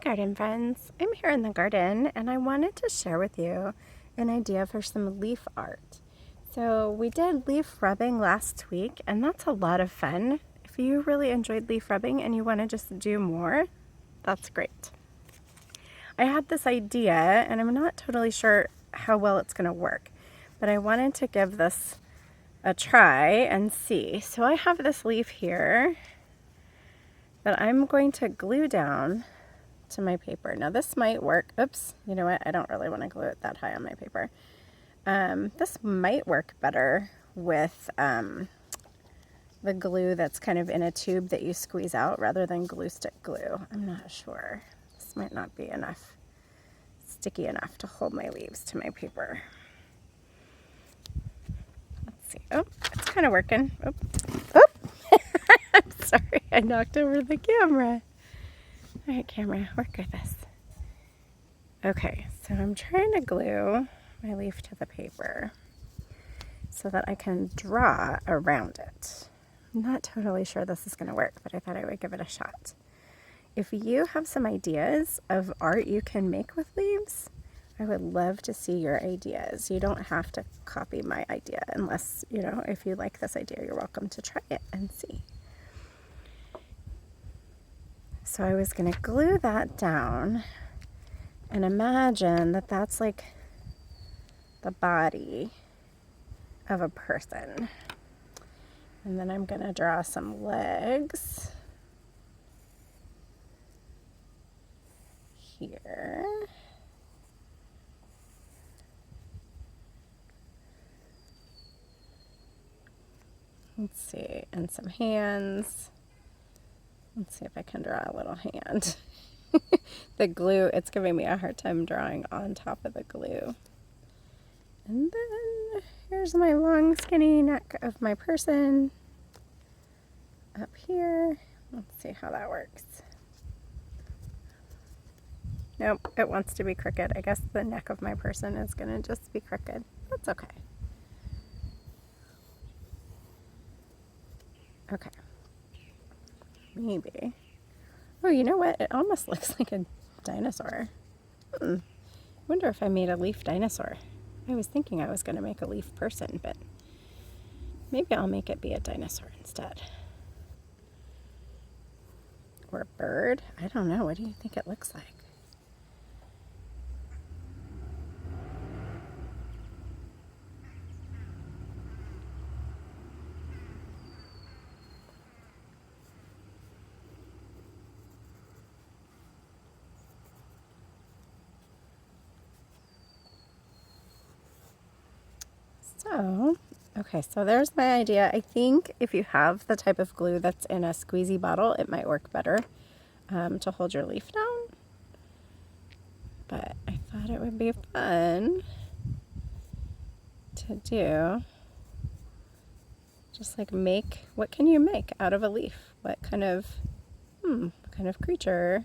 garden friends, I'm here in the garden and I wanted to share with you an idea for some leaf art. So we did leaf rubbing last week and that's a lot of fun. If you really enjoyed leaf rubbing and you want to just do more, that's great. I had this idea and I'm not totally sure how well it's going to work, but I wanted to give this a try and see. So I have this leaf here that I'm going to glue down to my paper. Now this might work. Oops, you know what? I don't really want to glue it that high on my paper. This might work better with the glue that's kind of in a tube that you squeeze out rather than glue stick glue. I'm not sure. This might not be enough, sticky enough to hold my leaves to my paper. Let's see. Oh, it's kind of working. Oh, oh. I'm sorry, I knocked over the camera. All right, camera, work with this. Okay, so I'm trying to glue my leaf to the paper so that I can draw around it. I'm not totally sure this is going to work, but I thought I would give it a shot. If you have some ideas of art you can make with leaves, I would love to see your ideas. You don't have to copy my idea unless, if you like this idea, you're welcome to try it and see. So I was going to glue that down and imagine that that's like the body of a person. And then I'm going to draw some legs here. Let's see, and some hands. Let's see if I can draw a little hand. The glue, it's giving me a hard time drawing on top of the glue. And then here's my long skinny neck of my person up here. Let's see how that works. Nope, it wants to be crooked. I guess the neck of my person is gonna just be crooked. That's okay. Okay. Maybe. Oh, you know what? It almost looks like a dinosaur. I wonder if I made a leaf dinosaur. I was thinking I was going to make a leaf person, but maybe I'll make it be a dinosaur instead. Or a bird. I don't know. What do you think it looks like? So, okay, so there's my idea. I think if you have the type of glue that's in a squeezy bottle, it might work better to hold your leaf down. But I thought it would be fun to do. Just like what can you make out of a leaf? What kind of creature?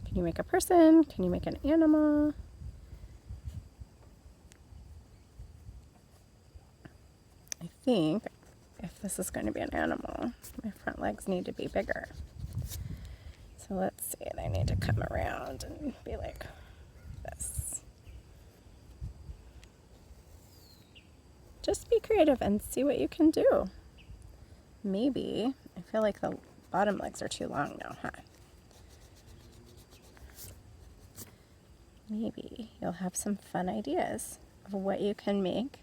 Can you make a person? Can you make an animal? I think if this is going to be an animal, my front legs need to be bigger. So let's see, they need to come around and be like this. Just be creative and see what you can do. Maybe, I feel like the bottom legs are too long now, huh? Maybe you'll have some fun ideas of what you can make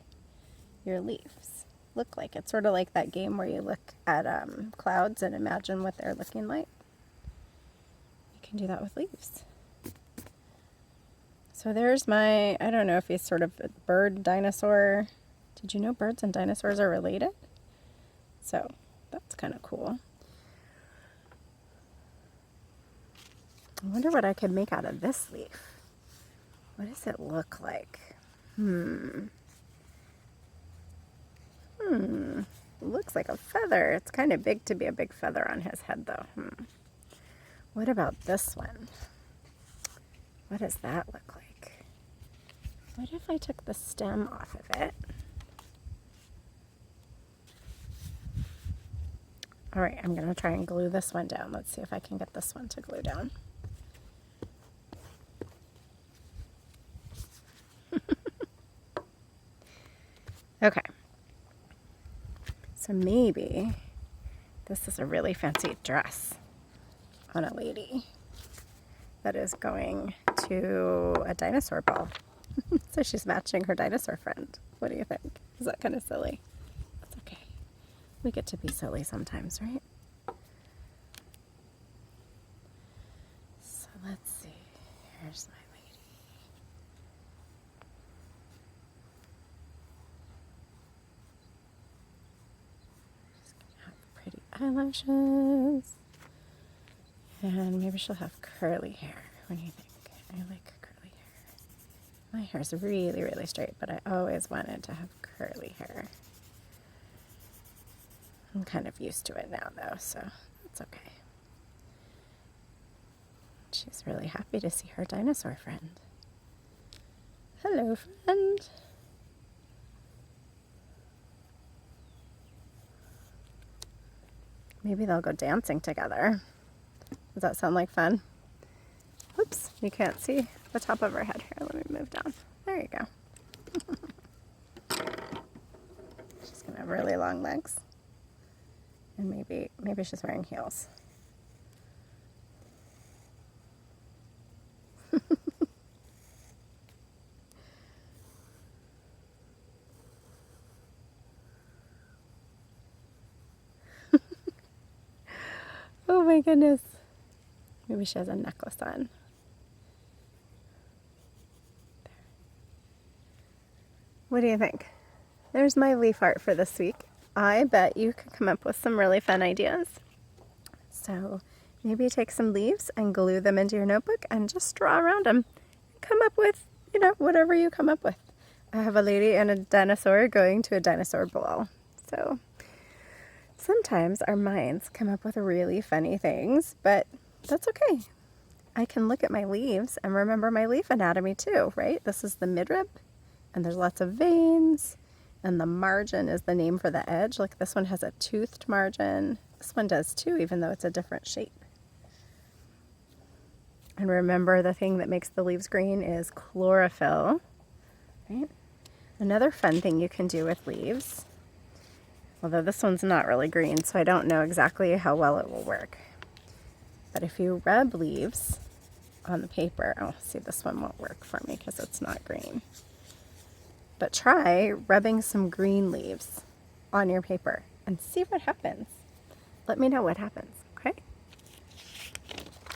your leaves look like. It's sort of like that game where you look at clouds and imagine what they're looking like. You can do that with leaves. So there's I don't know if he's sort of a bird dinosaur. Did you know birds and dinosaurs are related? So that's kind of cool. I wonder what I could make out of this leaf. What does it look like? It looks like a feather. It's kind of big to be a big feather on his head, though. What about this one? What does that look like? What if I took the stem off of it? All right, I'm going to try and glue this one down. Let's see if I can get this one to glue down. So maybe this is a really fancy dress on a lady that is going to a dinosaur ball. So she's matching her dinosaur friend. What do you think? Is that kind of silly? That's okay. We get to be silly sometimes, right? So let's see. Here's my lady. She's gonna have pretty eyelashes. And maybe she'll have curly hair. What do you think? I like curly hair. My hair's really, really straight, but I always wanted to have curly hair. I'm kind of used to it now, though, so that's okay. She's really happy to see her dinosaur friend. Hello, friend. Maybe they'll go dancing together. Does that sound like fun? Oops, you can't see the top of her head here. Let me move down. There you go. She's gonna have really long legs. And maybe she's wearing heels. Oh my goodness. Maybe she has a necklace on. What do you think? There's my leaf art for this week. I bet you could come up with some really fun ideas. So maybe take some leaves and glue them into your notebook and just draw around them. Come up with, whatever you come up with. I have a lady and a dinosaur going to a dinosaur ball. So sometimes our minds come up with really funny things, but that's okay. I can look at my leaves and remember my leaf anatomy too, right? This is the midrib, and there's lots of veins, and the margin is the name for the edge. Like this one has a toothed margin. This one does too, even though it's a different shape. And remember, the thing that makes the leaves green is chlorophyll, right? Another fun thing you can do with leaves, although this one's not really green, so I don't know exactly how well it will work. But if you rub leaves on the paper, oh, see, this one won't work for me because it's not green. But try rubbing some green leaves on your paper and see what happens. Let me know what happens, okay?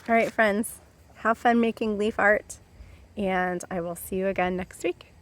All right, friends, have fun making leaf art, and I will see you again next week.